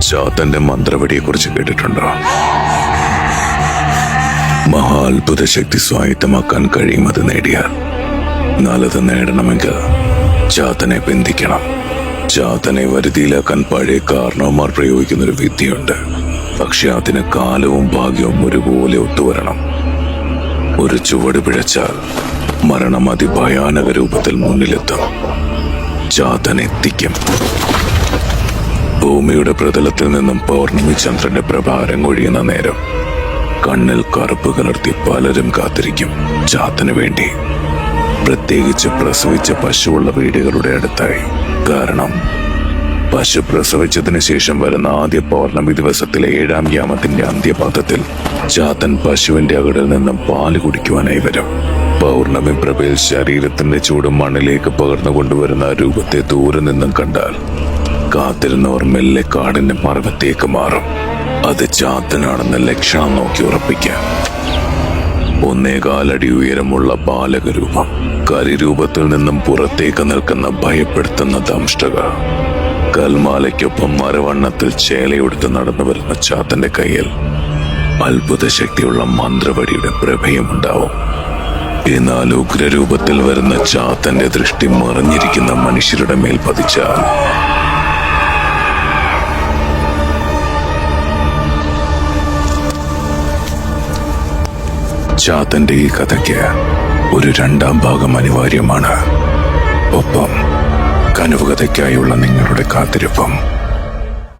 ചാത്തന്റെ മന്ത്രവടിയെക്കുറിച്ച് കേട്ടിട്ടുണ്ടോ? മഹാത്ഭുത ശക്തി സ്വായത്തമാക്കാൻ കഴിയുമത് നേടിയാൽ. എന്നാൽ അത് നേടണമെങ്കിൽ ചാത്തനെ ബന്ധിക്കണം. ചാത്തനെ വരുതിയിലാക്കാൻ പഴയ കാരണവന്മാർ പ്രയോഗിക്കുന്നൊരു വിദ്യയുണ്ട്. പക്ഷെ അതിന് കാലവും ഭാഗ്യവും ഒരുപോലെ ഒത്തുവരണം. ഒരു ചുവട് പിഴച്ചാൽ മരണം അതിഭയാനക രൂപത്തിൽ മുന്നിലെത്തും. ചാത്തൻ എത്തിക്കും. ഭൂമിയുടെ പ്രതലത്തിൽ നിന്നും പൗർണമി ചന്ദ്രന്റെ പ്രഭാരം ഒഴിയുന്ന നേരം കണ്ണിൽ കറുപ്പ് കലർത്തി പലരും കാത്തിരിക്കും ചാത്തന് വേണ്ടി. പ്രത്യേകിച്ച് പ്രസവിച്ച പശുവുള്ള വീടുകളുടെ അടുത്തായി. കാരണം പശു പ്രസവിച്ചതിന് ശേഷം വരുന്ന ആദ്യ പൗർണമി ദിവസത്തിലെ 7-ാം യാമത്തിന്റെ അന്ത്യപാദത്തിൽ ചാത്തൻ പശുവിന്റെ അകടിൽ നിന്നും പാല് കുടിക്കുവാനായി വരും. പൗർണമി പ്രഭയിൽ ശരീരത്തിന്റെ ചൂട് മണ്ണിലേക്ക് പകർന്നു കൊണ്ടുവരുന്ന രൂപത്തെ ദൂരെ നിന്നും കണ്ടാൽ കാത്തിരുന്നവർ മെല്ലെ കാടിന്റെ മറവത്തേക്ക് മാറും. അത് ചാത്തനാണെന്ന ലക്ഷണം നോക്കി ഉറപ്പിക്കാം. 1.25 അടി ഉയരമുള്ള ബാലകരൂപം, കരിരൂപത്തിൽ നിന്നും പുറത്തേക്ക് നിൽക്കുന്ന ഭയപ്പെടുത്തുന്ന ദംഷ്ടകൾ. കൽമാലയ്ക്കൊപ്പം മരവണ്ണത്തിൽ ചേലയെടുത്ത് നടന്നു വരുന്ന ചാത്തന്റെ കയ്യിൽ അത്ഭുത ശക്തിയുള്ള മന്ത്രവടിയുടെ പ്രഭയമുണ്ടാവും. എന്നാൽ ഉഗ്രരൂപത്തിൽ വരുന്ന ചാത്തന്റെ ദൃഷ്ടി മറിഞ്ഞിരിക്കുന്ന മനുഷ്യരുടെ മേൽ പതിച്ചാൽ ചാത്തന്റെ ഈ കഥയ്ക്ക് ഒരു 2-ാം ഭാഗം അനിവാര്യമാണ്. ഒപ്പം കനവുകഥയ്ക്കായുള്ള നിങ്ങളുടെ കാത്തിരിപ്പും.